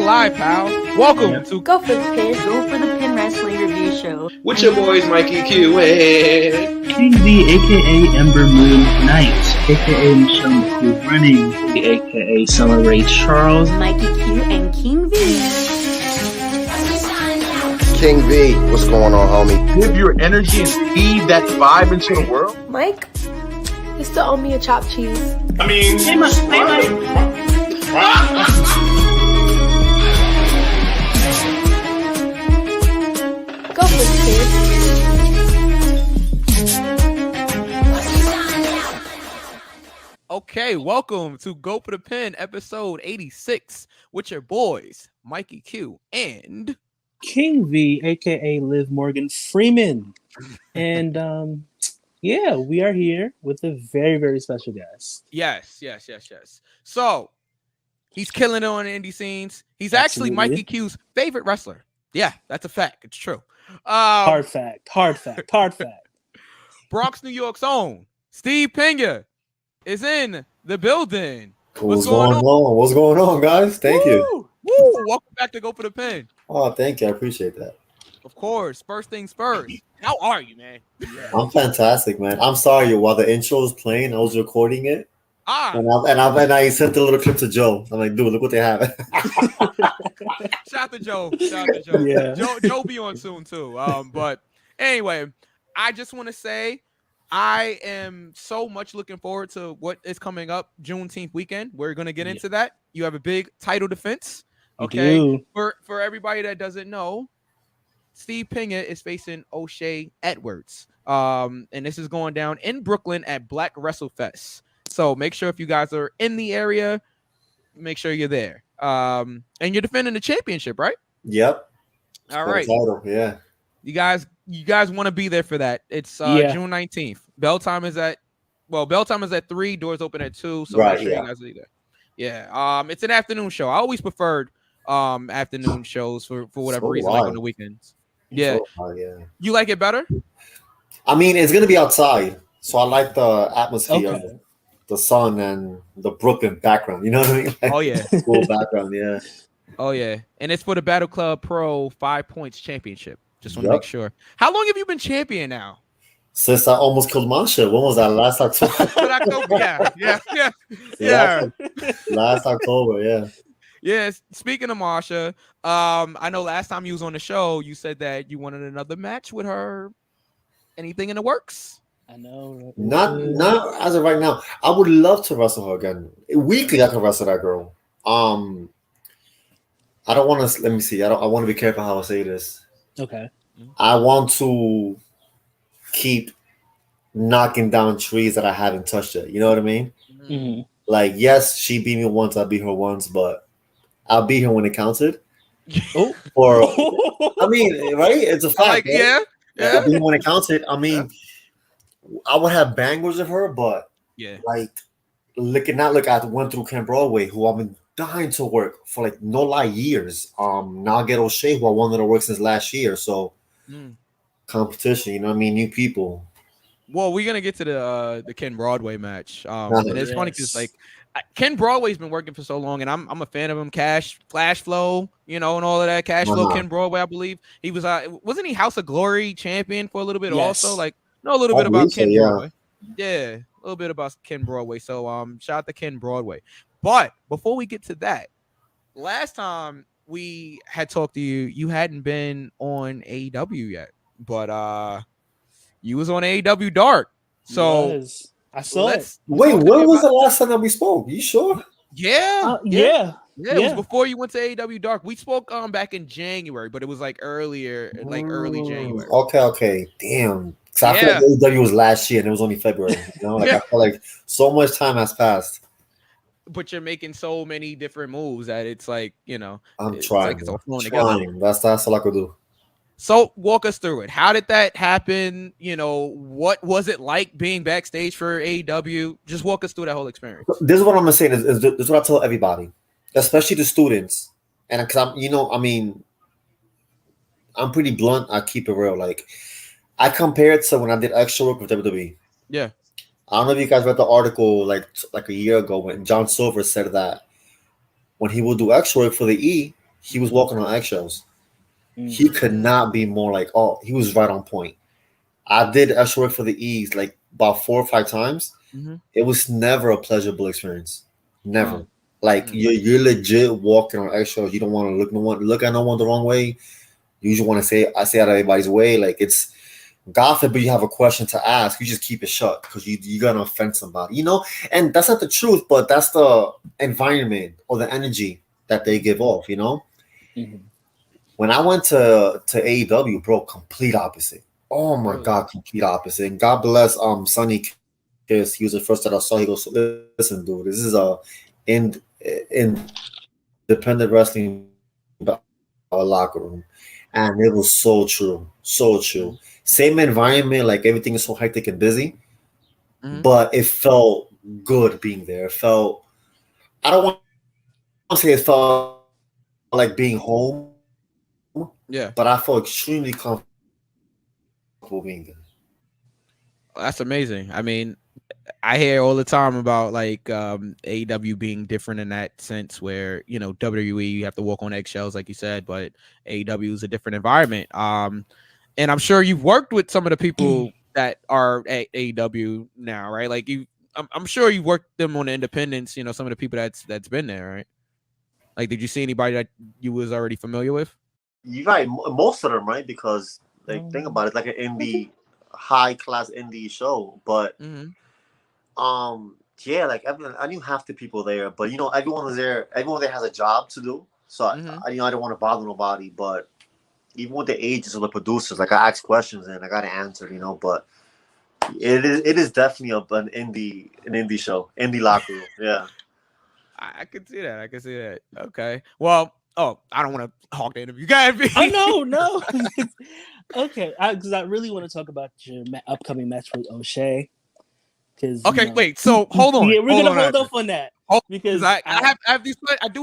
live, pal. Welcome to Go for the Pin. Go for the Pin Wrestling Review Show. With your boys, Mikey Q and King V, aka Ember Moon Knight, aka Michelle McCool Running, aka Summer Ray Charles, Mikey Q and King V. King V, what's going on, homie? Give your energy and feed that vibe into the world. Mike, you still owe me a chopped cheese. I mean, Hey, Mike. Go for it, Okay, welcome to Go for the Pin, episode 86, with your boys, Mikey Q and King V, aka Liv Morgan Freeman. And yeah, we are here with a very, very special guest. Yes. So, he's killing it on the indie scenes. He's Absolutely. actually Mikey Q's favorite wrestler. Yeah, that's a fact. It's true. Hard fact. Bronx, New York's own Steve Pena is in the building. What's going on? What's going on, guys? Thank you. Woo! Welcome back to Go for the Pin. Oh, thank you. I appreciate that. Of course. First things first. How are you, man? I'm fantastic, man. I'm sorry while the intro was playing, I was recording it, and I sent a little clip to Joe. I'm like, dude, look what they have. Shout out to Joe. Yeah. Joe be on soon too. But anyway, I just want to say I am so much looking forward to what is coming up Juneteenth weekend. We're gonna get into that. You have a big title defense. Okay. For everybody that doesn't know, Steve Pena is facing O'Shea Edwards. And this is going down in Brooklyn at Black WrestleFest. So make sure if you guys are in the area, make sure you're there. And you're defending the championship, right? Yep. All right. Title, yeah. You guys want to be there for that. It's June 19th. Bell time is at 3, doors open at 2. So right, make sure you guys are there. Yeah. It's an afternoon show. I always preferred afternoon shows for whatever reason, like on the weekends. Yeah. Yeah. You like it better? I mean, it's gonna be outside, so I like the atmosphere, the sun, and the Brooklyn background. You know what I mean? Like, Oh yeah. cool background, yeah. Oh yeah. And it's for the Battle Club Pro 5 Points Championship. Just want to make sure. How long have you been champion now? Since I almost killed Masha. When was that? Last October. Yeah. Last October, yeah. Yes. Speaking of Marsha, I know last time you was on the show, you said that you wanted another match with her. Anything in the works? I know. Not as of right now. I would love to wrestle her again. Weekly, I can wrestle that girl. I don't want to. Let me see. I want to be careful how I say this. Okay. I want to keep knocking down trees that I haven't touched yet. You know what I mean? Mm-hmm. Like, yes, she beat me once. I beat her once, but I'll beat her when it counted. Oh, Or I mean, right? It's a fact. Like, right? yeah. I beat her when it counted. I mean, I would have bangers of her, but like, I went through Ken Broadway, who I've been dying to work for, like, no lie, years. Now I get O'Shea, who I wanted to work since last year. So competition, you know what I mean? New people. Well, we're gonna get to the Ken Broadway match. And it's funny because like Ken Broadway's been working for so long, and I'm a fan of him. Flash Flow, and all of that. Flow, Ken Broadway, I believe he was. Wasn't he House of Glory champion for a little bit? Also, like, know a little bit about Ken Broadway. Yeah, a little bit about Ken Broadway. So shout out to Ken Broadway. But before we get to that, last time we had talked to you, you hadn't been on AEW yet, but you was on AEW Dark. So I saw it. Wait, when was the last time that we spoke? You sure? Yeah. Yeah. It was before you went to AEW Dark. We spoke back in January, but it was like earlier, like early January. Okay. Damn. I feel like AEW was last year and it was only February. I feel like so much time has passed. But you're making so many different moves that it's like, I'm trying. Like it's all flowing together. That's all I could do. So walk us through it. How did that happen? What was it like being backstage for AEW? Just walk us through that whole experience. This is what I'm gonna say. This is what I tell everybody, especially the students. And because I'm pretty blunt. I keep it real. Like, I compare it to when I did extra work with WWE. Yeah. I don't know if you guys read the article like a year ago when John Silver said that when he will do extra work for the E, He was walking on eggshells. He could not be more like, oh, he was right on point. I did extra work for the E's like about 4 or 5 times. It was never a pleasurable experience. Never. Like you're legit walking on eggshells. You don't want to look at no one the wrong way. You just want to say out of everybody's way. Like it's God forbid you have a question to ask, you just keep it shut because you're gonna offend somebody, you know. And that's not the truth, but that's the environment or the energy that they give off, you know. When I went to AEW, bro, complete opposite. Oh my God, complete opposite. And God bless Sonny Kiss. He was the first that I saw. He goes, listen, dude, this is a independent wrestling locker room. And it was so true. So true. Same environment, like everything is so hectic and busy. But it felt good being there. It felt, I don't want to say it felt like being home. Yeah. But I felt extremely comfortable being there. That's amazing. I mean, I hear all the time about like AEW being different in that sense where, you know, WWE, you have to walk on eggshells, like you said, but AEW is a different environment. And I'm sure you've worked with some of the people that are at AEW now, right? Like I'm sure you worked them on the independents, you know, some of the people that's been there, right? Like, did you see anybody that you was already familiar with? You're right. Most of them, right? Because like think about it, it's like an indie, high class indie show. But yeah, like I knew half the people there, but you know, everyone there has a job to do. So I you know, I don't want to bother nobody. But even with the agents or the producers, like I asked questions and I got an answer, you know. But it is definitely an indie show, indie locker room. Yeah. I can see that. I can see that. Okay. Well, I don't want to hog the interview. Guys, no. Okay, because I really want to talk about your upcoming match with O'Shea. Okay, you know, wait. So hold on. Yeah, we're gonna hold off on that because I have these. I do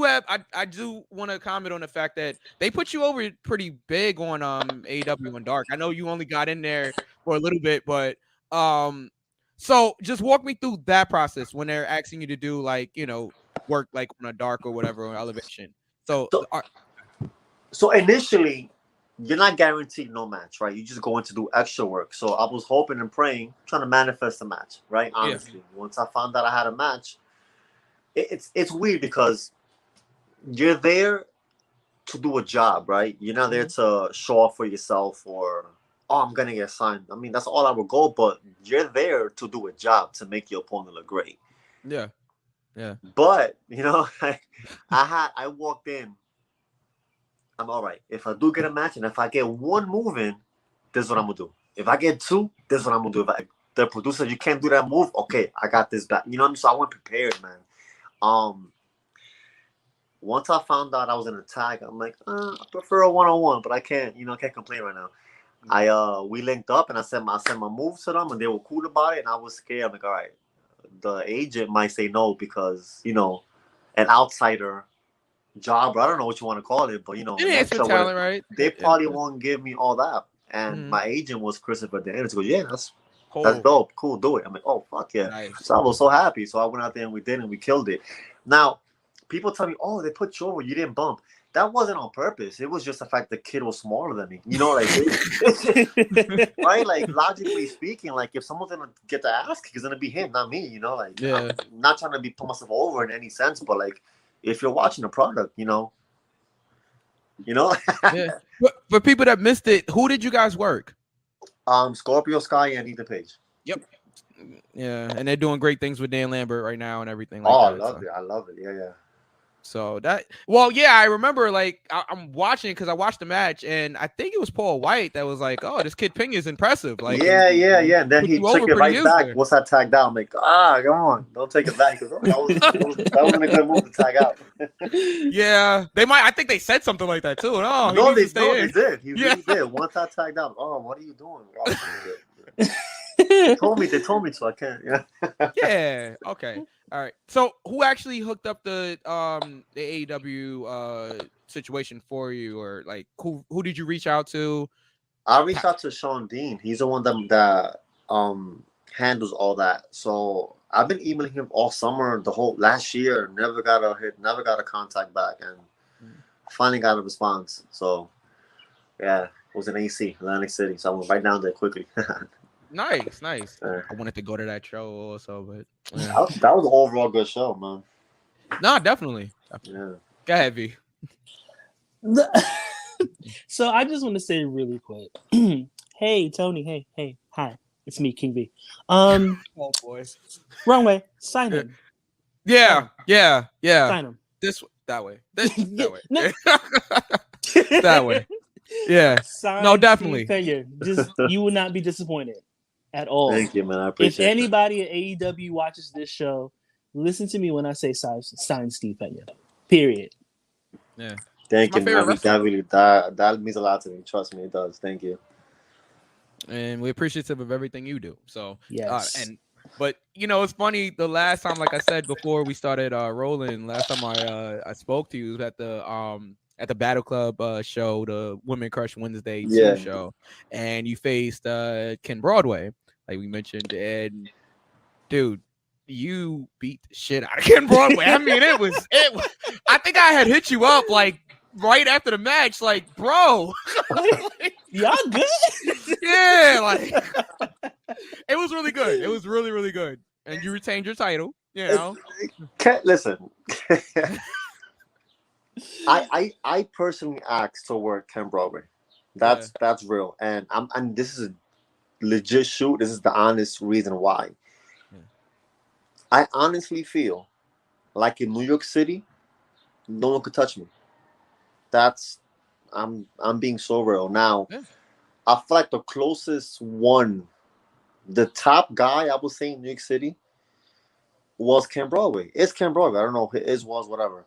want to comment on the fact that they put you over pretty big on AEW and Dark. I know you only got in there for a little bit, but so just walk me through that process when they're asking you to do like, you know, work like on a Dark or whatever or Elevation. So initially, you're not guaranteed no match, right? You just going to do extra work. So I was hoping and praying, trying to manifest a match, right? Honestly, once I found out I had a match, it's weird because you're there to do a job, right? You're not there to show off for yourself or, oh, I'm gonna get signed. I mean, that's all I would go, but you're there to do a job to make your opponent look great. Yeah. But you know, I walked in. I'm all right. If I do get a match and if I get one move in, this is what I'm gonna do. If I get two, this is what I'm gonna do. If the producer, you can't do that move, okay, I got this back. You know what I mean? So I went prepared, man. Once I found out I was in a tag, I'm like, I prefer a one-on-one, but I can't complain right now. We linked up and I sent my moves to them and they were cool about it and I was scared. I'm like, all right, the agent might say no because, you know, an outsider job, I don't know what you want to call it, but you know, talent, right? They probably won't give me all that. And my agent was Christopher Dennis. Goes, yeah, that's dope, cool, do it. I'm like, oh fuck yeah! Nice. So I was so happy. So I went out there and we did, and we killed it. Now, people tell me, oh, they put you over, you didn't bump. That wasn't on purpose. It was just the fact the kid was smaller than me. You know, like right? Like logically speaking, like if someone's gonna get the ass kick, it's gonna be him, not me. You know, like I'm not trying to put myself over in any sense, but like. If you're watching the product, you know. Yeah. But for people that missed it, who did you guys work? Scorpio Sky and Ethan Page. Yep. Yeah, and they're doing great things with Dan Lambert right now and everything like that. I love it. Yeah. So I remember like I'm watching because I watched the match and I think it was Paul White that was like, "Oh, this kid Ping is impressive." Like, yeah. And then he took it right back. Once I tagged out, I'm like, come on, don't take it back because that wasn't a good move to tag out. Yeah, they might. I think they said something like that too. They did. He really did. Once I tagged out, what are you doing? They told me to. I can't. Yeah. Yeah. Okay. All right. So, who actually hooked up the AEW situation for you, or like who did you reach out to? I reached out to Sean Dean. He's the one that handles all that. So I've been emailing him all summer, the whole last year. Never got a contact back, and finally got a response. So yeah, it was in AC, Atlantic City. So I went right down there quickly. Nice. I wanted to go to that show also, but yeah. that was an overall good show, man. No, definitely. Yeah. Go ahead, V. So I just want to say really quick. Hey, Tony. Hey. Hi. It's me, King V. Oh boy. Wrong way. Sign him. Yeah. Sign him. That way. That way. No. That way. Yeah. Sign No, definitely. Steve Pena. Just you will not be disappointed at all. Thank you, man. I If appreciate it. anybody at AEW watches this show, listen to me when I say sign Steve Pena. Period. Yeah. Thank you, man. That means a lot to me. Trust me, it does. Thank you. And we're appreciative of everything you do. So yes. But you know, it's funny. The last time, like I said before we started rolling, last time I spoke to you was at the Battle Club show, the Women Crush Wednesday 2 show, and you faced Ken Broadway, like we mentioned, and dude, you beat the shit out of Ken Broadway. I mean, it was. I think I had hit you up like right after the match, like, bro, y'all good? Yeah, like it was really good. It was really, really good, and you retained your title. You know, listen. I personally asked to work Ken Broadway. That's real, and this is a legit shoot. This is the honest reason why. Yeah. I honestly feel like in New York City, no one could touch me. I'm being so real now. Yeah. I feel like the closest one, the top guy I would say in New York City was Ken Broadway. It's Ken Broadway. I don't know. It was whatever.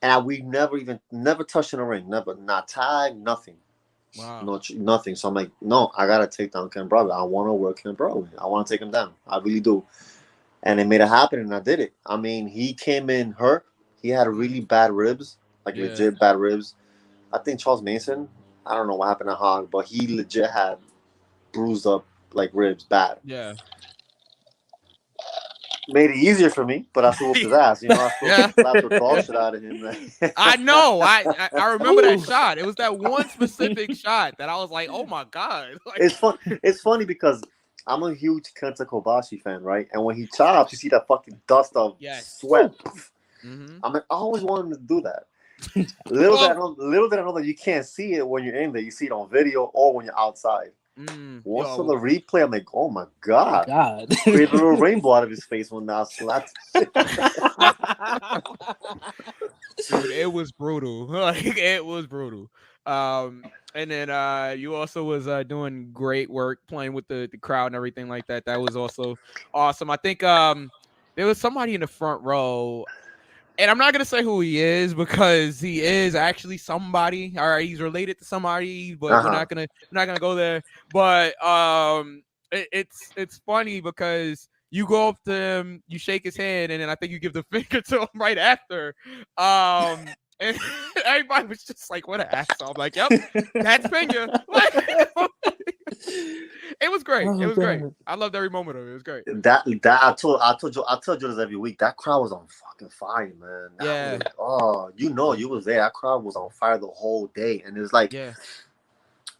And we never touched in the ring. Never, not tag, nothing. Wow. No, nothing. So I'm like, no, I gotta take down Ken Broadway. I want to work Ken Broadway. I want to take him down. I really do. And it made it happen, and I did it. I mean, he came in hurt. He had really bad ribs, like legit bad ribs. I think Charles Mason, I don't know what happened to Hog, but he legit had bruised up like ribs bad. Yeah. Made it easier for me, but I still whooped his ass. You know, I still slapped the dog shit out of him. I know. I remember that shot. It was that one specific shot that I was like, oh my God. Like, it's fun. It's funny because I'm a huge Kenta Kobashi fan, right? And when he chops, you see that fucking dust of sweat. Mm-hmm. I'm like, I always wanted to do that. Little did I know that you can't see it when you're in there. You see it on video or when you're outside. Once on the replay, I'm like, oh my God. Create a little rainbow out of his face when I slapped. Dude, it was brutal. Like, it was brutal. And then you also was doing great work playing with the crowd and everything like that. That was also awesome. I think there was somebody in the front row. And I'm not gonna say who he is because he is actually somebody. All right, he's related to somebody, but we're not gonna go there. But it's funny because you go up to him, you shake his hand, and then I think you give the finger to him right after. And everybody was just like, "What an asshole!" I'm like, "Yep, that's Pena." It was great. It was great. I loved every moment of it. It was great. That I told you this every week. That crowd was on fucking fire, man. You was there. That crowd was on fire the whole day, and it's like,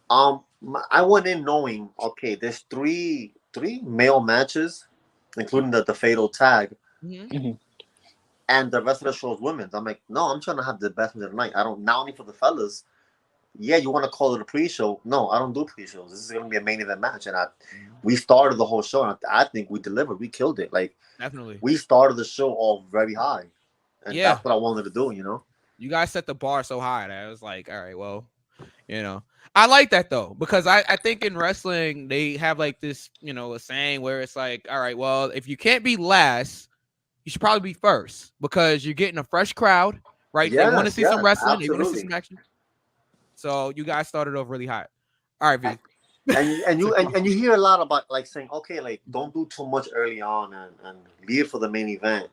I went in knowing, okay, there's three male matches, including the fatal tag. Mm-hmm. And the rest of the show is women's. I'm like, no, I'm trying to have the best match of the night. I don't, not only for the fellas. Yeah, you want to call it a pre-show? No, I don't do pre-shows. This is going to be a main event match, and we started the whole show, and I think we delivered. We killed it. Like, definitely, we started the show off very high, and that's what I wanted to do. You know, you guys set the bar so high that I was like, all right, well, you know, I like that though, because I think in wrestling they have like this, you know, a saying where it's like, all right, well, if you can't be last, you should probably be first because you're getting a fresh crowd, right? They want to see some wrestling, they want to see some action. So you guys started off really hot. All right, V. And you hear a lot about like saying, okay, like don't do too much early on and leave for the main event,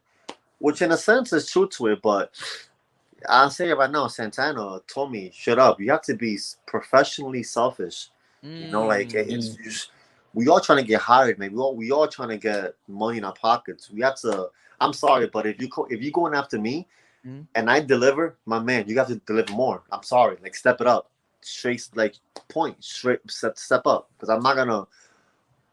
which in a sense is true to it. But I'll say it right now, Santana told me, shut up. You have to be professionally selfish. You know, like we all trying to get hired, man. We all trying to get money in our pockets. We have to. I'm sorry, but if you're going after me, and I deliver, my man, you have to deliver more. I'm sorry, like step it up, straight, like point, straight, step up, because I'm not gonna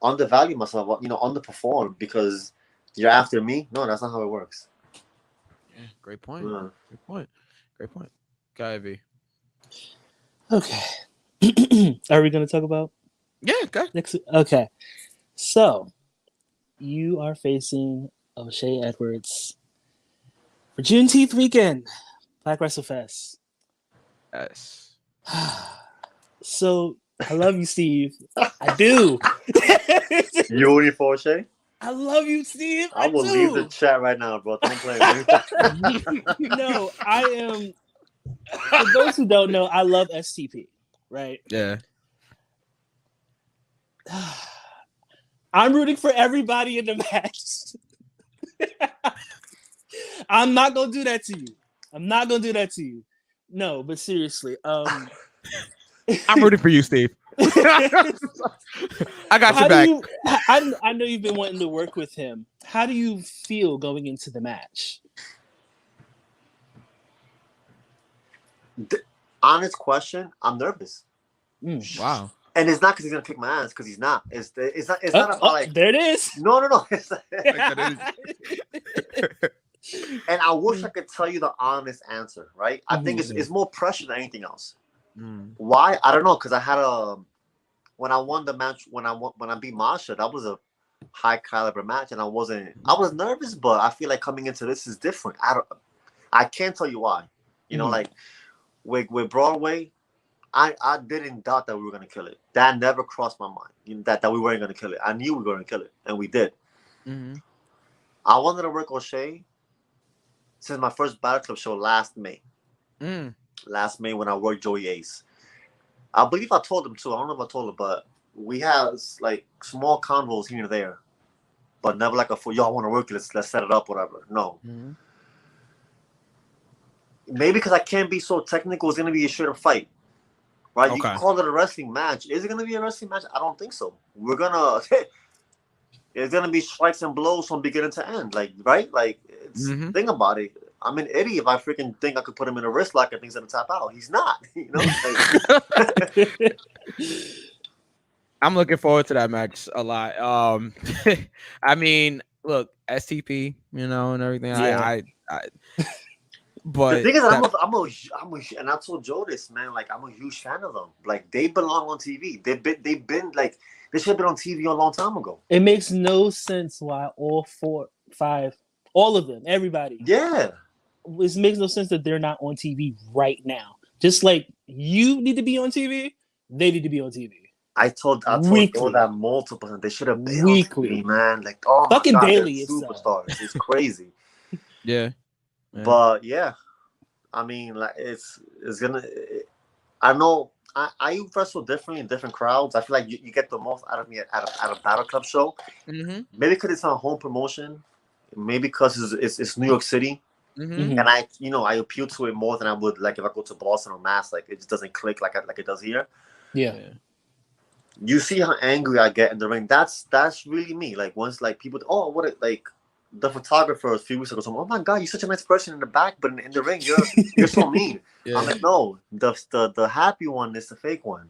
undervalue myself, underperform because you're after me. No, that's not how it works. Yeah, great point. Great point. Guy V. Okay. Are we going to talk about? Yeah, okay. Next. Okay. So, you are facing O'Shea Edwards for Juneteenth weekend, Black Wrestle Fest. Yes. So, I love you, Steve. I do. You rooting for O'Shea? I love you, Steve. I will leave the chat right now, bro. Don't play me. No, I am. For those who don't know, I love STP, right? Yeah. I'm rooting for everybody in the match. I'm not gonna do that to you. I'm not gonna do that to you. No, but seriously, I'm rooting for you, Steve. I got your back. I know you've been wanting to work with him. How do you feel going into the match? Honest question, I'm nervous. Wow. And it's not because he's gonna kick my ass, because he's not. It's not about like there it is. No. And I wish I could tell you the honest answer, right? I think it's more pressure than anything else. Why? I don't know, because I had when I won the match, when I beat Masha, that was a high caliber match, and I was nervous, but I feel like coming into this is different. I can't tell you why. Like with Broadway, I didn't doubt that we were gonna kill it. That never crossed my mind. That we weren't gonna kill it. I knew we were gonna kill it, and we did. I wanted to work O'Shea since my first Battle Club show last May. Last May when I worked Joey Ace. I believe I told him too. I don't know if I told him, but we had like small convos here and there, but never like a full. Yo, I want to work. Let's set it up, whatever. No. Maybe because I can't be so technical, it's gonna be a straight-up fight. Right? Okay. You can call it a wrestling match. Is it gonna be a wrestling match? I don't think so. It's gonna be strikes and blows from beginning to end. Like, right? Like, think about it. I'm an idiot if I freaking think I could put him in a wrist lock and things gonna tap out. He's not. I'm looking forward to that match a lot. I mean, look, STP, and everything. Yeah. But the thing is, I'm a, and I told Joe this, man. Like, I'm a huge fan of them. Like, they belong on TV. They've been like, they should have been on TV a long time ago. It makes no sense why all 4, 5, all of them, everybody. Yeah, it makes no sense that they're not on TV right now. Just like you need to be on TV, they need to be on TV. I told Joe that multiple times. They should have been weekly, on TV, man. Like, oh fucking my God, daily, superstars. It's crazy. Yeah. But yeah, I mean, like it's gonna. I know I wrestle differently in different crowds. I feel like you get the most out of me at a Battle Club show. Maybe because it's on home promotion. Maybe because it's New York City, and I appeal to it more than I would like if I go to Boston or Mass. Like, it just doesn't click like it does here. Yeah. You see how angry I get in the ring. That's really me. Like, once like people, like. The photographer a few weeks ago told me, "Oh my God, you're such a nice person in the back, but in the ring, you're so mean." Yeah. I'm like, no, the happy one is the fake one.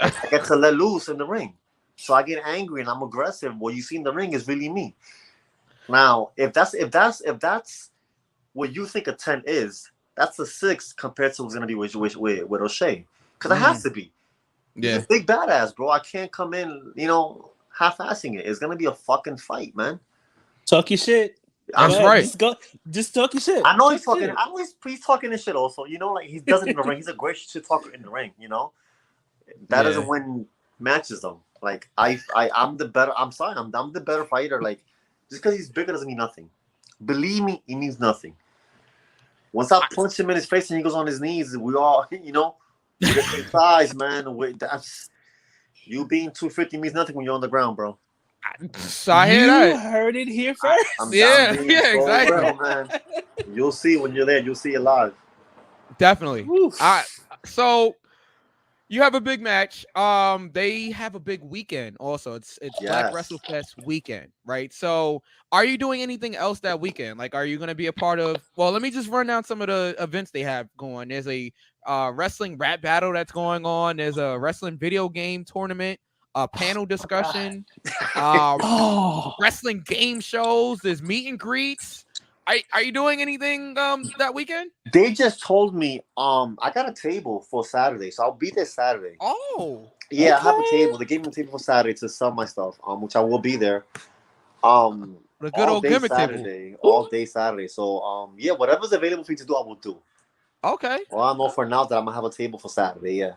I get to let loose in the ring, so I get angry and I'm aggressive. What you see in the ring is really me. Now, if that's what you think a 10 is, that's a 6 compared to what's gonna be with O'Shea, because it has to be. Yeah, he's a big badass, bro. I can't come in, half-assing it. It's gonna be a fucking fight, man. Talk your shit. That's right. Just talk your shit. I know he's talking. He's talking his shit also. Like, he does it in the ring. He's a great shit talker in the ring. That doesn't win matches though. Like, I'm the better. I'm sorry. I'm the better fighter. Like, just because he's bigger doesn't mean nothing. Believe me, it means nothing. Once I punch him in his face and he goes on his knees, we all, we get big thighs, man. That's you being 250 means nothing when you're on the ground, bro. So I hear that. You heard it here first. Exactly. Real, man. You'll see when you're there. You'll see it live. Definitely. So, you have a big match. They have a big weekend also. It's Black Wrestle Fest weekend, right? So are you doing anything else that weekend? Like, are you going to be a part of? Well, let me just run down some of the events they have going. There's a wrestling rap battle that's going on. There's a wrestling video game tournament, a panel discussion, wrestling game shows. There's meet and greets. Are you doing anything that weekend? They just told me I got a table for Saturday, so I'll be there Saturday. Oh, yeah, okay. I have a table. They gave me a table for Saturday to sell my stuff, which I will be there. The good old gimmick Saturday, table. All day Saturday. So yeah, whatever's available for you to do, I will do. Okay. Well, I know for now that I'm gonna have a table for Saturday. Yeah.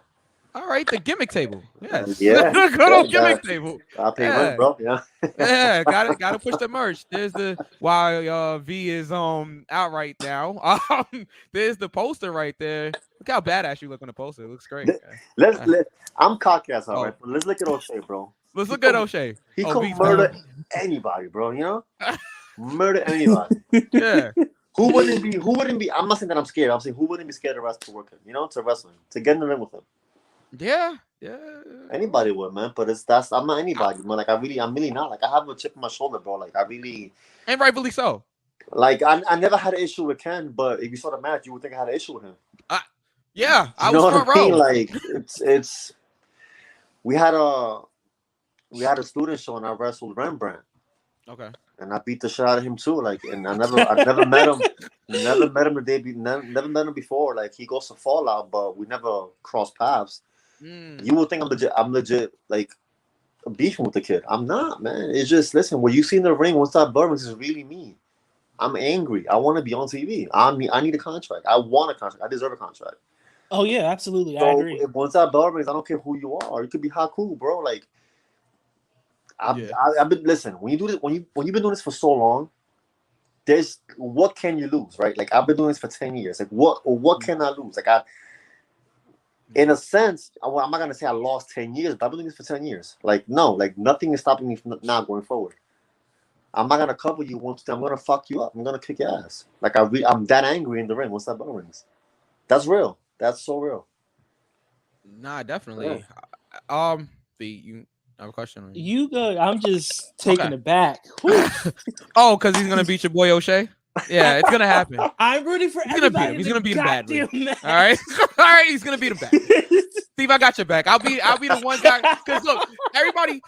All right, the gimmick table. Yes. Yeah. Good old gimmick table. I pay rent, bro. Yeah. Yeah, gotta push the merch. There's the while V is out right now. There's the poster right there. Look how badass you look on the poster. It looks great. Let's I'm cocky as all right, but let's look at O'Shea, bro. Let's look at O'Shea. He could murder anybody, bro. You know, murder anybody. Yeah. Who wouldn't be? I'm not saying that I'm scared. I'm saying who wouldn't be scared to wrestle, to work him? You know, to wrestle him, to get in the ring with him. Yeah. Anybody would, man. But I'm not anybody, man. Like I'm really not. Like I have a chip on my shoulder, bro. Like I really, and rightfully so. Like I never had an issue with Ken, but if you saw the match, you would think I had an issue with him. Yeah, I was front row. Like it's we had a student show and I wrestled Rembrandt. Okay. And I beat the shit out of him too. Like, and I never met him. Never met him before. Like he goes to Fallout, but we never crossed paths. You would think I'm legit like beefing with the kid. I'm not, man. It's just listen. What you see in the ring, once that Burns is really me. I'm angry. I want to be on TV. I need a contract. I want a contract. I deserve a contract. Oh yeah, absolutely. So I agree. Once that Burns, I don't care who you are. You could be Haku, bro. Like. I've been listen. When you do this, when you've been doing this for so long, there's what can you lose, right? Like I've been doing this for 10 years. Like what can I lose? Like in a sense, I'm not gonna say I lost 10 years, but I've been doing this for 10 years. Like no, like nothing is stopping me from now going forward. I'm not gonna cover you once. I'm gonna fuck you up. I'm gonna kick your ass. Like I'm that angry in the ring. Once that bell rings, that's real. That's so real. Nah, definitely. Yeah. I have a question. You go. I'm just taken aback. Oh, because he's gonna beat your boy O'Shea. Yeah, it's gonna happen. I'm rooting for everybody. He's gonna beat him badly. All right, all right. He's gonna beat him badly. Steve, I got your back. I'll be the one guy. Because look, everybody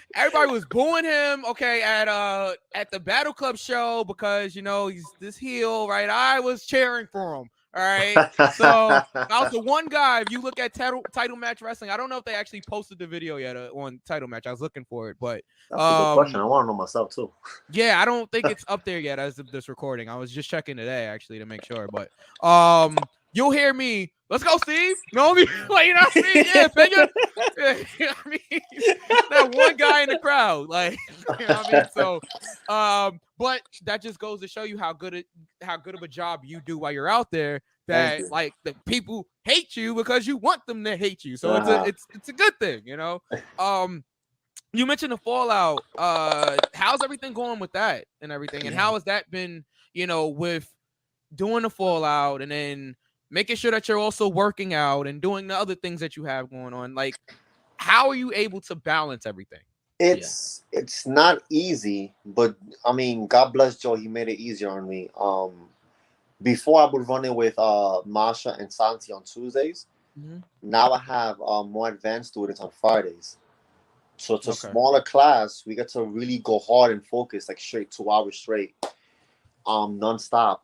was booing him. Okay, at the Battle Club show because he's this heel, right? I was cheering for him. All right, so I was the one guy. If you look at title match wrestling, I don't know if they actually posted the video yet on title match. I was looking for it, but that's a good question. I want to know myself too. Yeah, I don't think it's up there yet as of this recording. I was just checking today actually to make sure, but you'll hear me. Let's go, Steve. No, like, you know what I mean? Yeah, figure. Yeah, I mean, that one guy in the crowd, like, you know what I mean? So, but that just goes to show you how good of a job you do while you're out there. That like the people hate you because you want them to hate you. So it's a good thing, You mentioned the Fallout. How's everything going with that and everything? And how has that been, with doing the Fallout and then making sure that you're also working out and doing the other things that you have going on? Like, how are you able to balance everything? It's not easy, but I mean, God bless Joe. He made it easier on me. Before I would run it with Masha and Santi on Tuesdays. Mm-hmm. Now I have more advanced students on Fridays. So it's a smaller class. We get to really go hard and focus, like straight 2 hours straight, nonstop.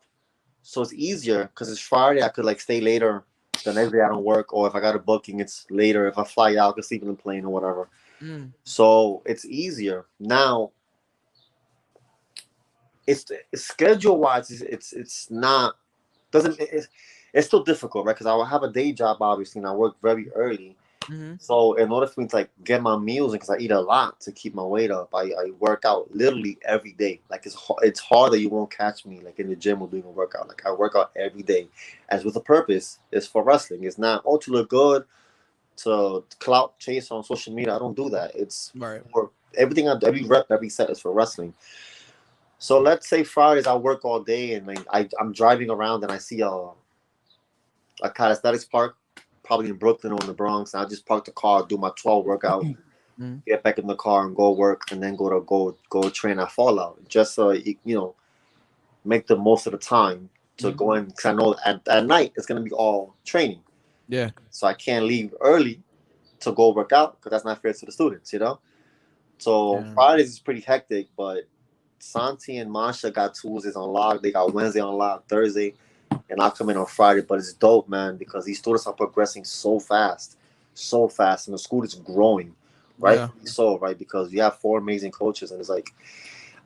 So it's easier because it's Friday. I could like stay later the next day. I don't work, or if I got a booking, it's later. If I fly out, I could sleep in the plane or whatever. So it's easier now. It's schedule wise. It's not it's still difficult, right? Because I will have a day job, obviously, and I work very early. Mm-hmm. So in order for me to like get my meals, and because I eat a lot to keep my weight up, I work out literally every day. Like it's hard that you won't catch me like in the gym or doing a workout. Like I work out every day, as with a purpose. It's for wrestling. It's not to look good, to clout chase on social media. I don't do that. It's for everything. Every rep, every set is for wrestling. So let's say Fridays I work all day and like I'm driving around and I see a calisthenics park probably in Brooklyn or in the Bronx. And I just park the car, do my 12 workout, get back in the car and go work, and then go train at Fallout. Just so make the most of the time to go in, because I know at night it's gonna be all training. Yeah. So I can't leave early to go work out because that's not fair to the students, So Fridays is pretty hectic, but Santi and Masha got Tuesdays on lock. They got Wednesday on lock, Thursday, and I'll come in on Friday. But it's dope, man, because these students are progressing so fast, and the school is growing, right? Yeah. So, right, because you have 4 amazing coaches, and it's like,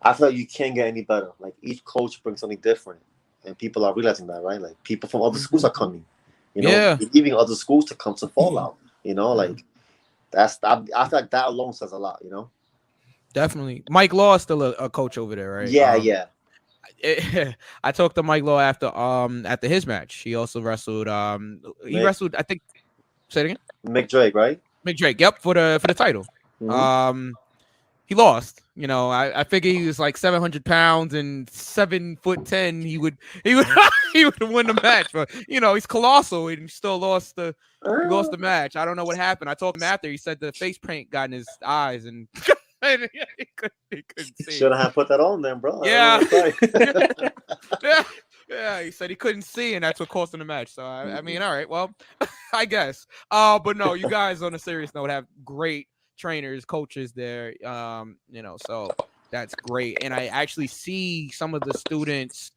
I feel like you can't get any better. Like, each coach brings something different, and people are realizing that, right? Like, people from other schools are coming, leaving other schools to come to Fallout, like, I feel like that alone says a lot, Definitely. Mike Law is still a coach over there, right? Yeah. I talked to Mike Law after his match. He also wrestled. He wrestled. I think. Say it again. Mick Drake, right? Mick Drake. Yep, for the title. He lost. I figure he was like 700 pounds and 7'10". He would he would win the match, but he's colossal and he still lost the match. I don't know what happened. I talked to him after. He said the face paint got in his eyes and. he couldn't see. Should have put that on then, bro. Yeah. Yeah. He said he couldn't see, and that's what cost him the match. So I mean, all right, well, I guess. But no, you guys on a serious note have great trainers, coaches there. So that's great. And I actually see some of the students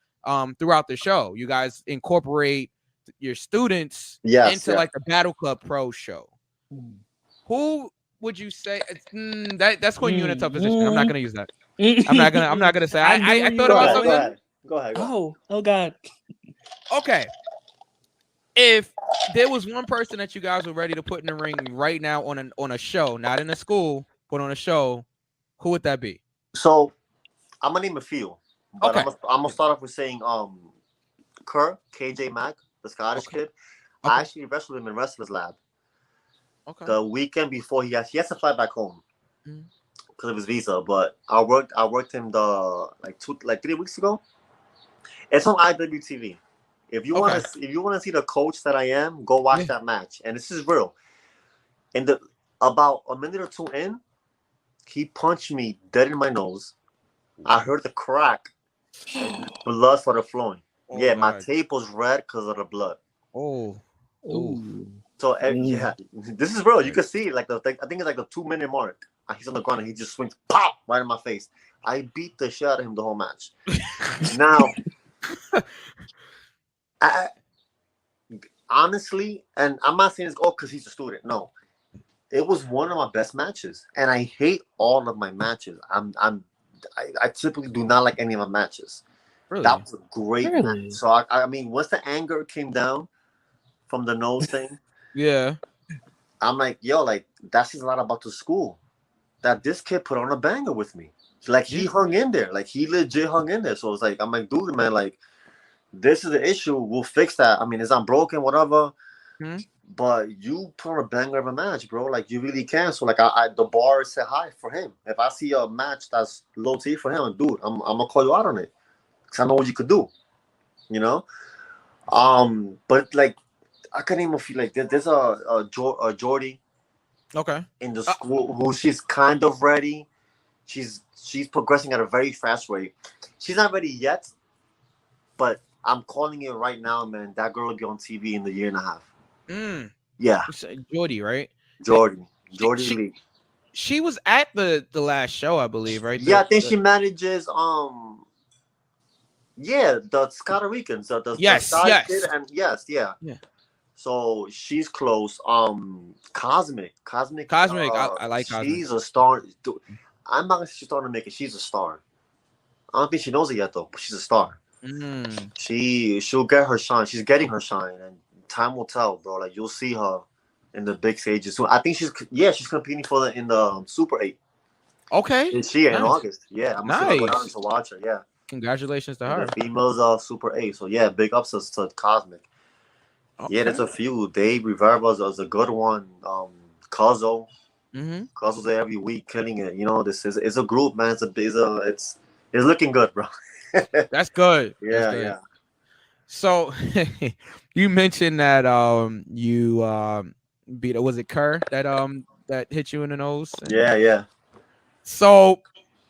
throughout the show. You guys incorporate your students into like the Battle Club Pro show. Who would you say that's putting you in a tough position? I'm not gonna use that. I'm not gonna say. I thought about something. Go ahead. Oh God. Okay. If there was one person that you guys were ready to put in the ring right now on a show, not in a school, but on a show, who would that be? So I'm gonna name a few. But Okay. I'm gonna start off with saying KJ Mack, the Scottish kid. Okay. I actually wrestled him in Wrestler's Lab. Okay. The weekend before he has to fly back home because of his visa. But I worked him 3 weeks ago. It's on IWTV. If you want to see the coach that I am, go watch that match. And this is real. And about a minute or two in, he punched me dead in my nose. I heard the crack. And blood started flowing. My tape was red because of the blood. Oh. So this is real. You can see like I think it's like the 2-minute mark. He's on the ground and he just swings pop right in my face. I beat the shit out of him the whole match. Now, I honestly, and I'm not saying it's because he's a student. No, it was one of my best matches, and I hate all of my matches. I typically do not like any of my matches. Really? That was a great match. So I mean, once the anger came down from the nose thing. Yeah. I'm like, yo, like, that's just a lot about the school. That this kid put on a banger with me. Like, he hung in there. Like, he legit hung in there. So it's like, I'm like, dude, man, like, this is the issue. We'll fix that. I mean, it's unbroken, whatever. But you put on a banger of a match, bro. Like, you really can. So, like, the bar is set high for him. If I see a match that's low T for him, dude, I'm going to call you out on it. Because I know what you could do. But, like, I can't even feel like there's a Jordy in the school who she's kind of ready. She's progressing at a very fast rate. She's not ready yet, but I'm calling it right now, man. That girl will be on TV in a year and a half. Yeah. Jordy, right? Jordy Lee. She was at the last show, I believe, right? I think she manages the Scotty Ricans. Yes. Yeah. So she's close. Cosmic. I like Cosmic. She's a star. I'm not gonna say she's starting to make it. She's a star. I don't think she knows it yet though, but she's a star. She'll get her shine. She's getting her shine, and time will tell, bro. Like you'll see her in the big stages soon. I think she's competing in the Super 8. Okay. This year in August. Yeah, I'm gonna go down to watch her. Yeah. Congratulations to her. The females Super 8. So yeah, big ups to Cosmic. Okay. Yeah, there's a few. Dave Reverba is a good one. Cuzzo. Cuzzo's there every week killing it. It's a group, man. It's looking good, bro. That's good. Yeah. So you mentioned that you beat, was it Kerr that hit you in the nose? Yeah. So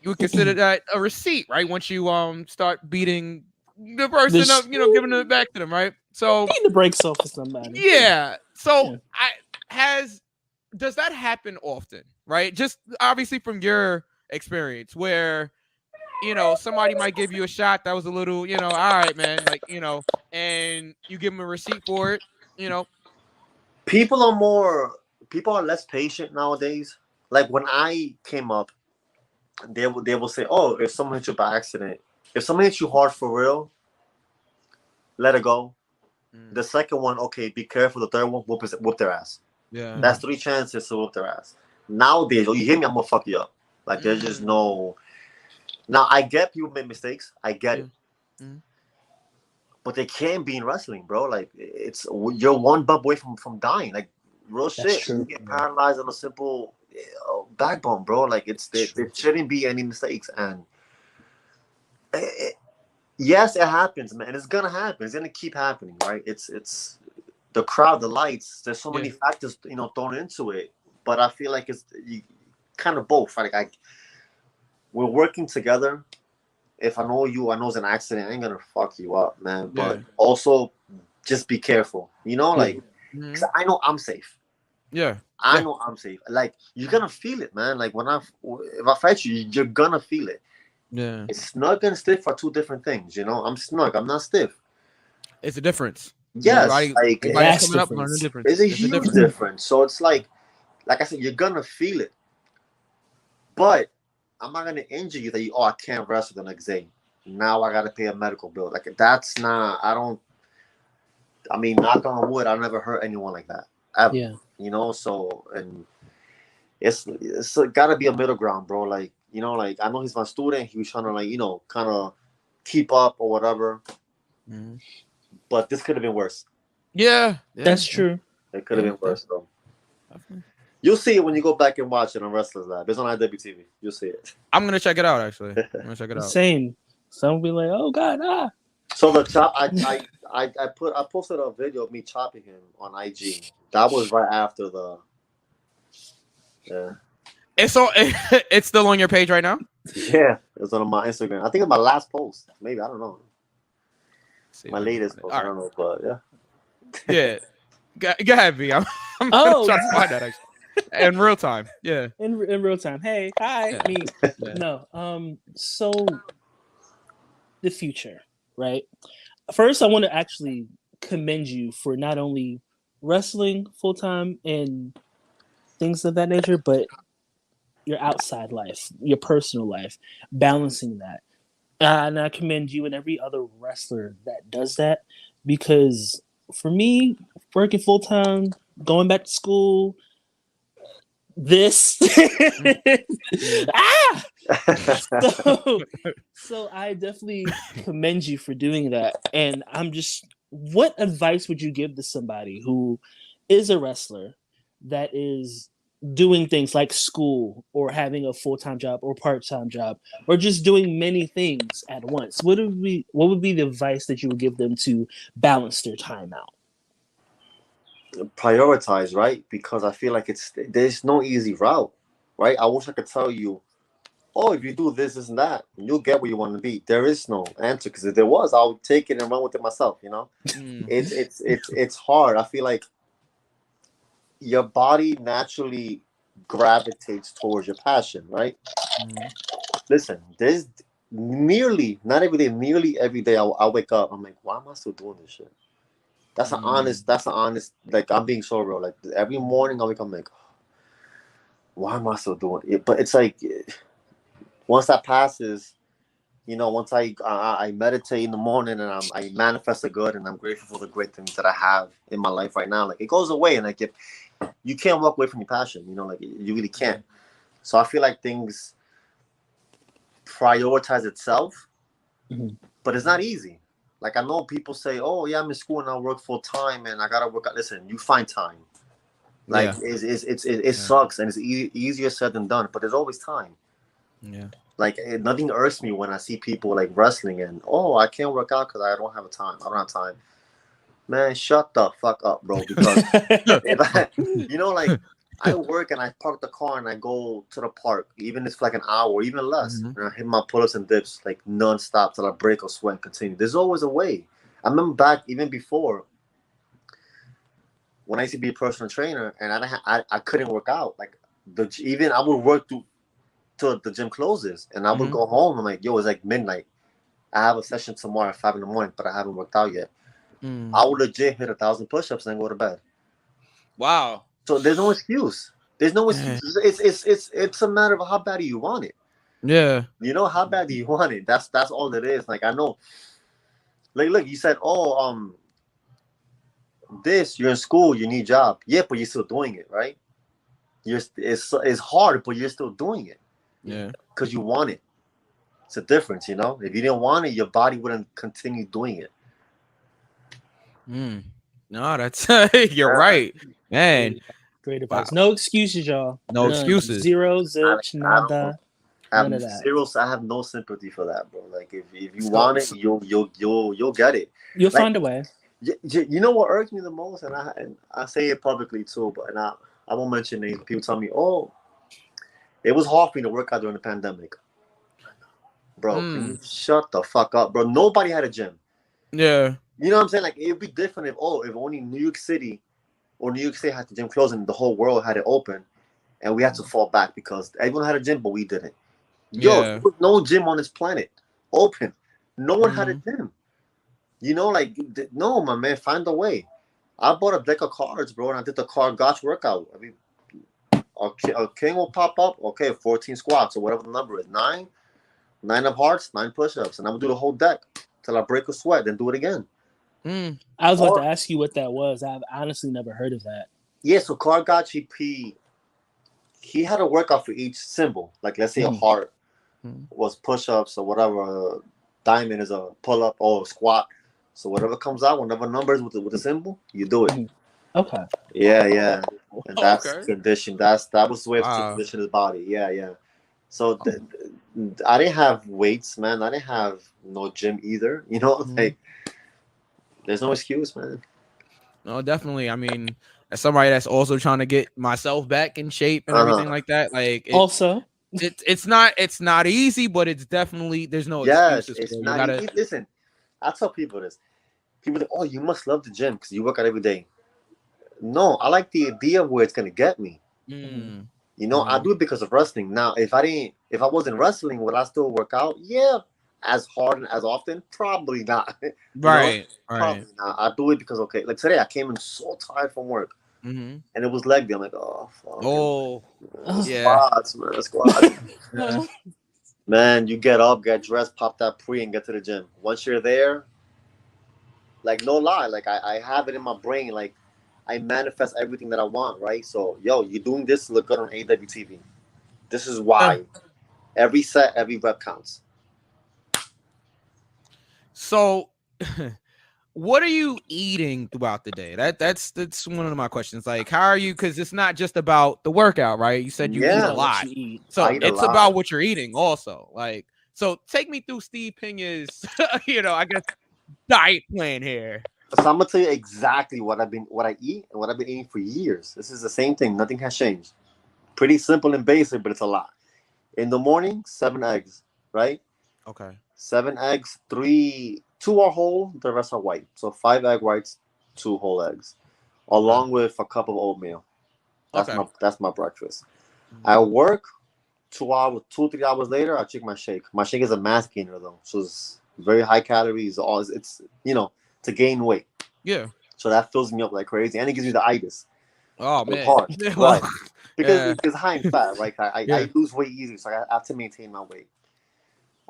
you would consider that a receipt, right? Once you start beating the person up, giving it back to them, right? So Taking the brakes off for somebody. yeah. So does that happen often, right? Just obviously from your experience where somebody might give you a shot that was a little, all right, man, like, and you give them a receipt for it, People are less patient nowadays. Like when I came up, they will say, "Oh, if someone hit you by accident, if someone hits you hard for real, let it go. The second one, okay, be careful. The third one, whoop their ass. Yeah, that's 3 chances to whoop their ass. Nowadays, you hit me, I'm gonna fuck you up. Like there's just no. Now I get people make mistakes. I get it. But they can't be in wrestling, bro. Like you're one bump away from dying. Like real shit. You get paralyzed on a simple backbone, bro. Like there shouldn't be any mistakes. And yes, it happens, man. It's gonna happen. It's gonna keep happening, right? It's the crowd, the lights. There's so many factors, thrown into it. But I feel like it's kind of both. Like we're working together. If I know it's an accident, I ain't gonna fuck you up, man. But also, just be careful. Like, 'cause I know I'm safe. Yeah, I know I'm safe. Like you're gonna feel it, man. Like if I fight you, you're gonna feel it. Yeah, it's snug and stiff are two different things. I'm snug. I'm not stiff. It's a difference. Yes, everybody's coming up learning a difference. It's a huge difference. So it's like I said, you're gonna feel it. But I'm not gonna injure you that I can't wrestle the next day. Now I gotta pay a medical bill. Like that's not. I mean, knock on wood, I never hurt anyone like that ever. Yeah. So and it's gotta be a middle ground, bro. Like like I know he's my student. He was trying to kind of keep up or whatever. But this could have been worse. Yeah, that's true. It could have been worse, though. You'll see it when you go back and watch it on Wrestlers Lab. It's on IWTV. You'll see it. I'm gonna check it out. Actually, I'm gonna check it out. Same. Some will be like, "Oh God, ah." So the chop, I posted a video of me chopping him on IG. That was right after the. Yeah. It's still on your page right now. Yeah, it's on my Instagram. I think it's my last post. Maybe I don't know. My latest post. I don't know, but yeah. Yeah. Go ahead, B. I'm gonna try to find that actually. In real time. Yeah. In real time. Hey, hi, me. No. So the future, right? First, I want to actually commend you for not only wrestling full time and things of that nature, but your outside life, your personal life, balancing that. And I commend you and every other wrestler that does that, because for me, working full time, going back to school, so I definitely commend you for doing that. And what advice would you give to somebody who is a wrestler that is doing things like school or having a full-time job or part-time job or just doing many things at once? What would be the advice that you would give them to balance their time out? Prioritize, right? Because I feel like there's no easy route, right? I wish I could tell you, oh, if you do this and that, you'll get where you want to be. There is no answer, because if there was, I would take it and run with it myself. It's hard. I feel like your body naturally gravitates towards your passion, right? Listen, there's nearly every day I wake up, I'm like, why am I still doing this shit? That's an honest, like, I'm being so real. Like, every morning I wake up, I'm like, why am I still doing it? But it's like, once that passes, once I meditate in the morning and I manifest the good, and I'm grateful for the great things that I have in my life right now, like, it goes away. And like, if you can't walk away from your passion, like, you really can't. So I feel like things prioritize itself, but it's not easy. Like, I know people say, oh yeah, I'm in school and I work full time and I gotta work out. Listen, you find time. Like, it sucks, and it's easier said than done, but there's always time. Yeah. Like nothing irks me when I see people like wrestling and I can't work out because I don't have time. I don't have time. Man, shut the fuck up, bro. Because like I work and I park the car and I go to the park, even if it's like an hour or even less, and I hit my pull-ups and dips like non-stop till I break or sweat and continue. There's always a way. I remember back even before when I used to be a personal trainer and I couldn't work out. Like even I would work till the gym closes and I would go home. I'm like, yo, it's like midnight. I have a session tomorrow at 5 a.m, but I haven't worked out yet. I would legit hit 1,000 push-ups and then go to bed. Wow. So there's no excuse. There's no excuse. It's a matter of how bad do you want it. Yeah. You know, how bad do you want it? That's all it is. Like I know. Like look, you said, you're in school, you need a job. Yeah, but you're still doing it, right? It's hard, but you're still doing it. Yeah. Because you want it. It's a difference, you know. If you didn't want it, your body wouldn't continue doing it. No, that's you're right, man. Great advice. No excuses, y'all. No excuses. Zero, zilch, nada. None of that. I have no sympathy for that, bro. Like if you want it, you'll get it. You'll find a way. You know what irks me the most, and I say it publicly too, but I won't mention names. People tell me, it was hard for me to work out during the pandemic. Bro, shut the fuck up, bro. Nobody had a gym. Yeah. You know what I'm saying? Like it'd be different if only New York City or New York State had the gym closed and the whole world had it open, and we had to fall back because everyone had a gym, but we didn't. There was no gym on this planet open. No one had a gym. You know, like no, my man, find a way. I bought a deck of cards, bro, and I did the card gotch workout. I mean, a king will pop up. Okay, 14 squats or whatever the number is. 9 of hearts, 9 push-ups, and I would do the whole deck till I break a sweat, then do it again. I was about to ask you what that was. I've honestly never heard of that. Yeah, so card gotch, he had a workout for each symbol. Like let's say a heart was push-ups or whatever. Diamond is a pull-up or a squat. So whatever comes out, whatever numbers with the symbol, you do it. Okay. Yeah. And that's condition. That was the way to condition his body. Yeah. So I didn't have weights, man. I didn't have no gym either. You know, like there's no excuse, man. No, definitely. I mean, as somebody that's also trying to get myself back in shape and everything like that, like it's not easy, but it's definitely there's no excuses. It's not easy. Listen, I tell people this. People are like, you must love the gym because you work out every day. No, I like the idea of where it's gonna get me. You know, I do it because of wrestling. Now, if I wasn't wrestling, would I still work out? Yeah, as hard and as often, probably not. Right. Probably not. I do it because like today, I came in so tired from work, and it was leg day. I'm like, squats. Man, you get up, get dressed, pop that pre, and get to the gym. Once you're there, like no lie, like I have it in my brain, like I manifest everything that I want, right? So, you're doing this to look good on AWTV. This is why every set, every rep counts. So, what are you eating throughout the day? That's one of my questions. Like, how are you? Because it's not just about the workout, right? You said you eat a lot, so it's about what you're eating also. Like, so take me through Steve Pena's, I guess diet plan here. So I'm gonna tell you exactly what I eat and what I've been eating for years. This is the same thing. Nothing has changed. Pretty simple and basic, but it's a lot. In the morning, 7 eggs, right? Okay. 7 eggs, 2 are whole, the rest are white. So 5 egg whites, 2 whole eggs, along with a cup of oatmeal. That's my breakfast. I work 2 hours, 2-3 hours later. I drink my shake. My shake is a mass gainer though, so it's very high calories. It's to gain weight. Yeah. So that fills me up like crazy, and it gives me the itis. Oh man. Hard, right? Because it's high in fat, right? I lose weight easily, so I have to maintain my weight.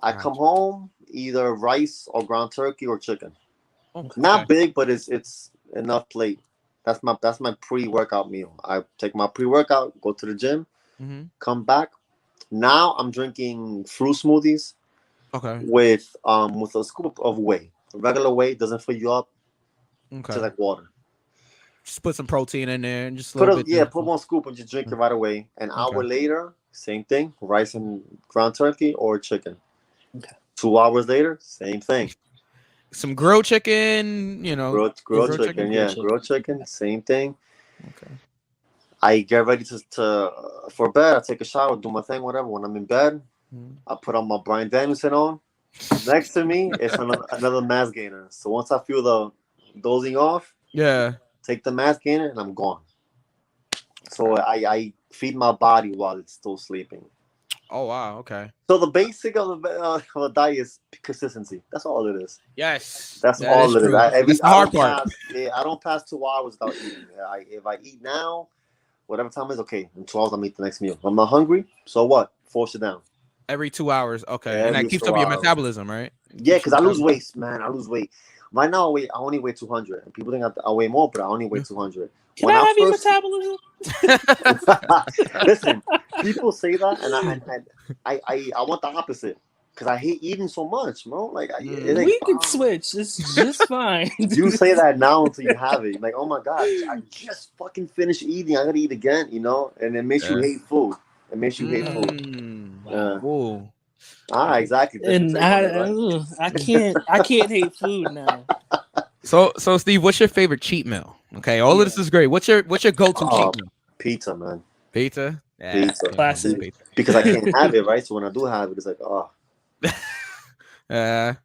I come home, either rice or ground turkey or chicken. Not big, but it's enough plate. That's my pre-workout meal. I take my pre-workout, go to the gym, come back. Now I'm drinking fruit smoothies. Okay. With a scoop of whey. Regular whey doesn't fill you up. Okay. Just like water. Just put some protein in there and just put 1 scoop and just drink it right away. An hour later, same thing. Rice and ground turkey or chicken. Okay. 2 hours later, same thing. Some grilled chicken, grilled chicken, yeah, grilled chicken, same thing. Okay. I get ready to for bed. I take a shower, do my thing, whatever. When I'm in bed, I put on my Bryan Danielson on. Next to me, it's another mass gainer. So once I feel the dozing off, take the mass gainer and I'm gone. So I feed my body while it's still sleeping. Oh wow, okay. So the basic of a diet is consistency. That's all it is. Yes, that's all it is. That's the hard part. I don't pass 2 hours without eating. If I eat now, whatever time it is, okay, in 2 hours I'll eat the next meal. If I'm not hungry, so what? Force it down. Every 2 hours, okay, and that keeps up your metabolism, right? Yeah, because I lose weight, man. I lose weight. Right now, I only weigh 200, and people think I weigh more, but I only weigh 200. Can I have your metabolism? Listen, people say that, and I want the opposite because I hate eating so much, bro. Like we could switch. It's just fine. You say that now until you have it. Like, oh my god, I just fucking finished eating. I gotta eat again, and it makes you hate food. It makes you hate food. Whoa. Exactly. And I can't hate food now. So Steve, what's your favorite cheat meal? Okay, all of this is great. What's your go-to cheat meal? Pizza, man. Pizza? Yeah, pizza. Classic. Because I can't have it, right? So when I do have it, it's like, oh. All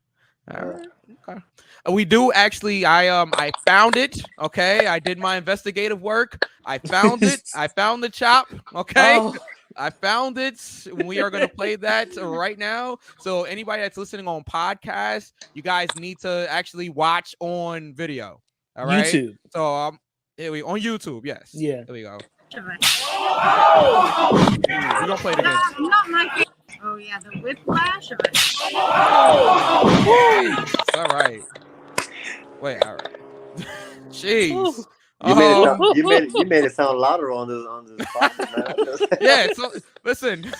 right. Okay. We do actually. I found it. Okay, I did my investigative work. I found it. I found the chop. Okay. Oh. I found it. We are going to play that right now. So anybody that's listening on podcast, you guys need to actually watch on video. All right. YouTube. So here we on YouTube. Yes. Yeah. Here we go. We're gonna play it again. Not my favorite. Oh yeah, the whiplash of it. All right. Wait. All right. Jeez. You made it sound louder on this podcast, man. Yeah, so listen,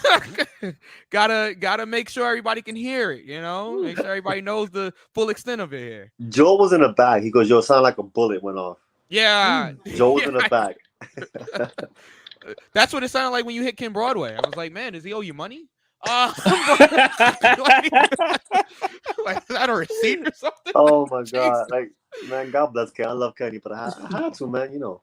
gotta make sure everybody can hear it, make sure everybody knows the full extent of it here. Joe was in the back. He goes, yo, it sounded like a bullet went off. Yeah. Joe was in the back. That's what it sounded like when you hit Ken Broadway. I was like, man, does he owe you money? Like, is that a receipt or something? Oh my god! Like, man, God bless Ken. I love Kenny, but I had to, man. I know.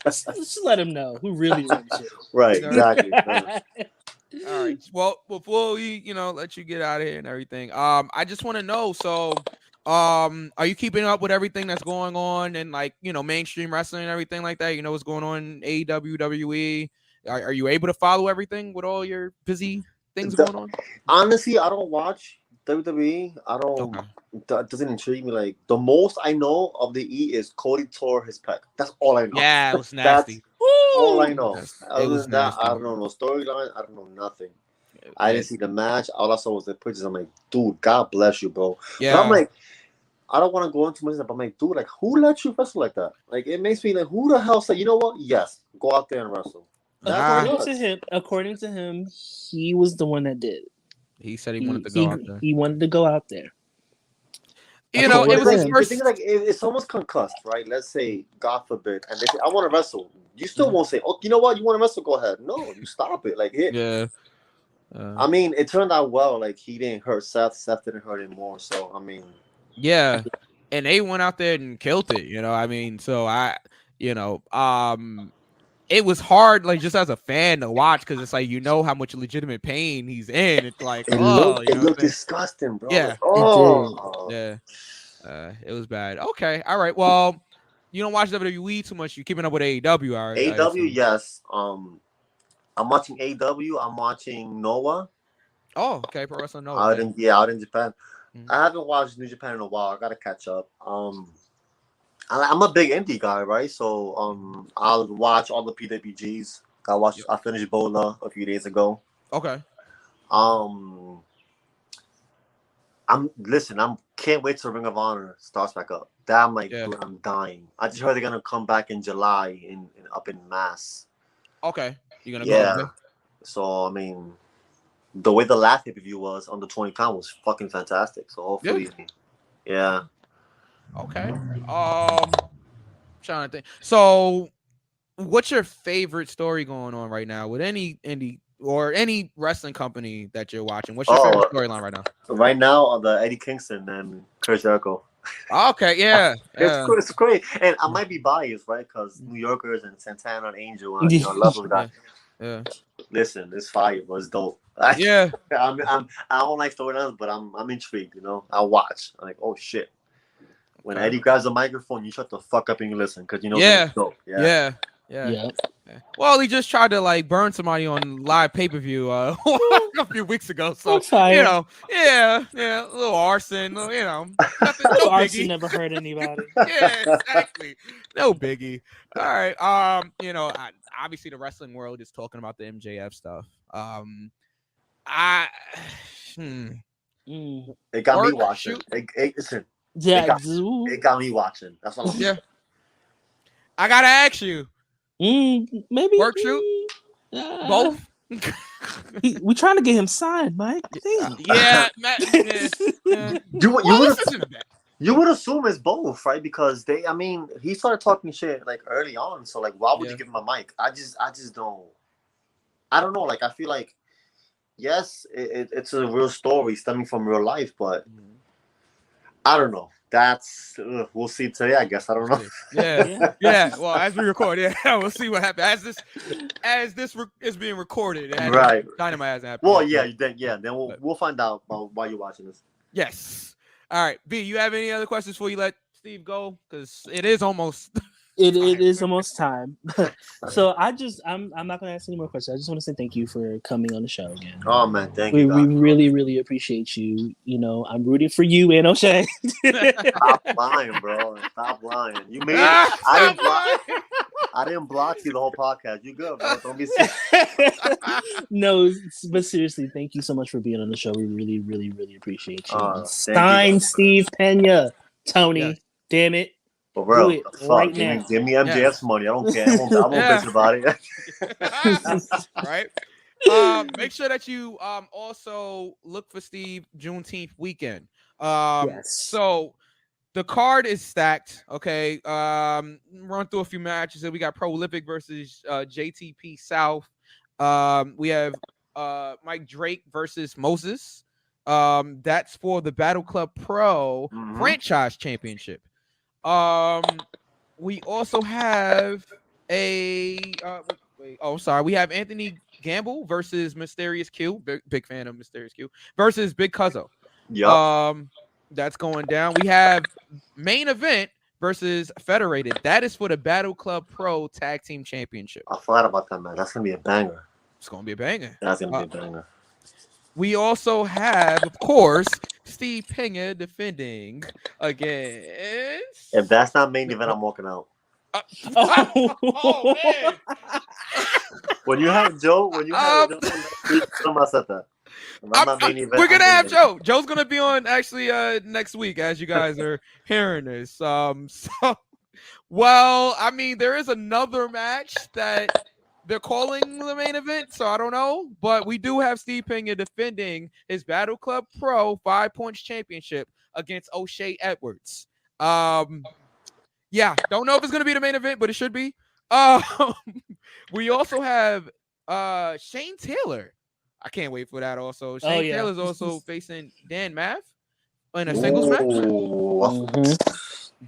Just let him know who really runs it. Right, exactly. All right. Well, before we, let you get out of here and everything, I just want to know. So, are you keeping up with everything that's going on and mainstream wrestling and everything like that? You know what's going on in AEW, WWE? Are you able to follow everything with all your busy things going on? Honestly, I don't watch WWE. I don't. Okay. That doesn't intrigue me. Like, the most I know of the E is Cody tore his pec. That's all I know. Yeah, it was nasty. That's all I know. Other than that, I don't know no storyline. I don't know nothing. I didn't see the match. All I saw was the pictures. I'm like, dude, God bless you, bro. Yeah. But I'm like, I don't want to go into much, but I'm like, dude, like, who let you wrestle like that? Like, it makes me like, who the hell said, you know what? Yes, go out there and wrestle. According to him, he was the one that did. He said he wanted to go out there. He wanted to go out there. It was his first. The thing is, like, if someone's concussed, right? Let's say, God forbid, and they say, I want to wrestle. You still won't say, oh, you know what? You want to wrestle? Go ahead. No, you stop it. Like, yeah. I mean, it turned out well. Like, he didn't hurt Seth. Seth didn't hurt him more. So, I mean. Yeah. And they went out there and killed it, so it was hard, like, just as a fan to watch, because it's like, how much legitimate pain he's in. It's like, it looked disgusting, bro. Yeah. Like, oh. Yeah. It was bad. Okay. All right. Well, you don't watch WWE too much. You're keeping up with AEW, all right? AEW, yes. I'm watching AEW. I'm watching Noah. Oh, okay. Pro Wrestling Noah. Out in Japan. I haven't watched New Japan in a while. I gotta catch up. I'm a big indie guy, right? So I'll watch all the PWGs. I finished Bola a few days ago. Okay. Can't wait till Ring of Honor starts back up. That I'm like, dude, I'm dying. I just heard they're gonna come back in July up in Mass. Okay. You're gonna go? Yeah. So I mean, the way the last pay-per-view was on the 20 count was fucking fantastic. So hopefully, yeah. Okay. Trying to think. So, what's your favorite story going on right now with any indie or any wrestling company that you're watching? What's your favorite storyline right now? Right now, the Eddie Kingston and Chris Jericho. Okay, yeah. It's great, and I might be biased, right? Because New Yorkers and Santana and Angel, and I love those guys. Yeah. Listen, it's fire, but it's dope. Yeah. I don't like storylines, but I'm intrigued. I watch. I'm like, oh shit. When Eddie grabs the microphone, you shut the fuck up and you listen, because it's dope. Yeah. Well, he just tried to like burn somebody on live pay-per-view a few weeks ago. So a little arson, nothing, no arson never hurt anybody. Yeah, exactly. No biggie. All right. Obviously the wrestling world is talking about the MJF stuff. It got me watching. Listen. Yeah, it got me watching. That's what I'm saying. I gotta ask you. Maybe work shoot both. We trying to get him signed, Mike. Yeah. You would assume it's both, right? Because he started talking shit like early on. So like, why would you give him a mic? I just don't. I don't know. Like, I feel like, yes, it's a real story stemming from real life, but I don't know. We'll see today, I guess. I don't know. Yeah. Well, as we record, we'll see what happens. As this is being recorded, right? Dynamite hasn't happened. Well, then we'll find out while you're watching this. Yes. All right, B. You have any other questions before you let Steve go? Because it is almost. It is almost time. So I'm not gonna ask any more questions. I just want to say thank you for coming on the show again. Oh man, thank you. We really, really appreciate you. I'm rooting for you and O'Shea. Stop lying, bro. Stop lying. You made it. I didn't block you the whole podcast. You good, bro. Don't be serious. No, but seriously, thank you so much for being on the show. We really, really, really appreciate you. Steve Pena, Tony. Damn it. But bro, give me MJF's money. I don't care. I won't bitch about it. Right. Make sure that you also look for Steve Juneteenth weekend. So the card is stacked. Okay. Run through a few matches. We got Prolific versus JTP South. We have Mike Drake versus Moses. That's for the Battle Club Pro franchise championship. We also have we have Anthony Gamble versus Mysterious Q. Big fan of Mysterious Q versus Big Cuzzo. That's going down. We have main event versus Federated. That is for the Battle Club Pro Tag Team Championship. I forgot about that, man. That's gonna be a banger. It's gonna be a banger. That's gonna be a banger. We also have, of course, Steve Pena defending against. If that's not main event, I'm walking out. Man. When you have Joe, I said that. We're gonna have Joe. Joe's gonna be on actually next week, as you guys are hearing this. There is another match that they're calling the main event, so I don't know. But we do have Steve Pena defending his Battle Club Pro 5 Points Championship against O'Shea Edwards. Don't know if it's gonna be the main event, but it should be. We also have Shane Taylor. I can't wait for that. Also, Shane Taylor's also facing Dan Math in a singles match.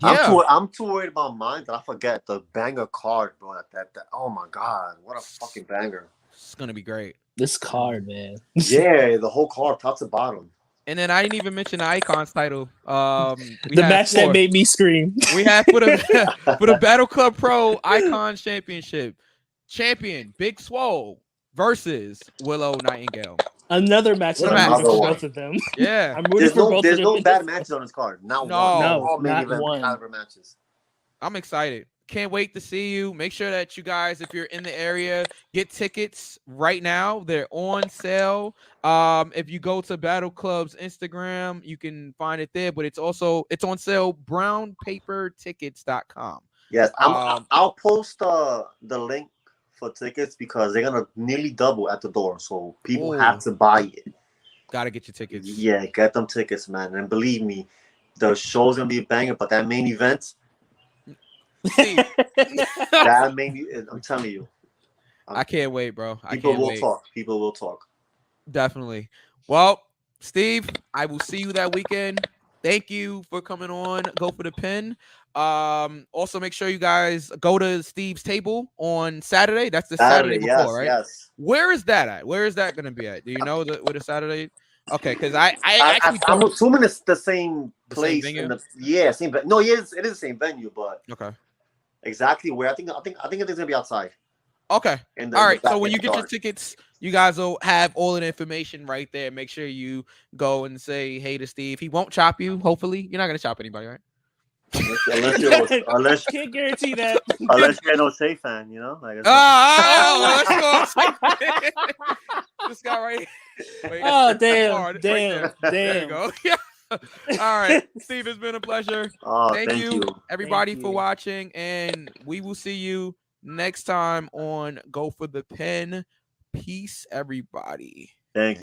I'm too worried about mine that I forget the banger card, bro. That oh my god, what a fucking banger! It's gonna be great. This card, man. Yeah, the whole card, top to bottom. And then I didn't even mention the Icons title. The match that made me scream. We have for the Battle Club Pro Icons Championship champion Big Swole versus Willow Nightingale. Another match that I'm rooting for both of them. Yeah. I'm rooting for both of them. There's no bad matches on this card. Not one. Matches. I'm excited. Can't wait to see you. Make sure that you guys, if you're in the area, get tickets right now. They're on sale. If you go to Battle Club's Instagram, you can find it there, but it's on sale, brownpapertickets.com. Yes, I'll post the link for tickets because they're gonna nearly double at the door, so people have to buy it. Gotta get your tickets. Yeah, get them tickets, man. And believe me, the show's gonna be a banger, but that main event, That made me. I'm telling you. I can't wait, bro. People will talk. People will talk. Definitely. Well, Steve, I will see you that weekend. Thank you for coming on. Go for the pin. Also make sure you guys go to Steve's table on Saturday. That's the Saturday before, right? Yes. Where is that at? Where is that going to be at? Do you know where the Saturday? Okay, because I actually I'm assuming it's the same place. Same venue? Same. No, yes, it is the same venue, but okay. Exactly where I think it's gonna be outside. Okay. All right. So when you get your tickets, you guys will have all of the information right there. Make sure you go and say hey to Steve. He won't chop you. Hopefully, you're not gonna chop anybody, right? Unless can't guarantee that. Unless you're an O'Shea fan, you know. Like, let's go. This guy right. Wait, damn. There you go. Yeah. All right, Steve, it's been a pleasure. Thank you everybody for watching, and we will see you next time on Go for the Pin. Peace, everybody. Thanks.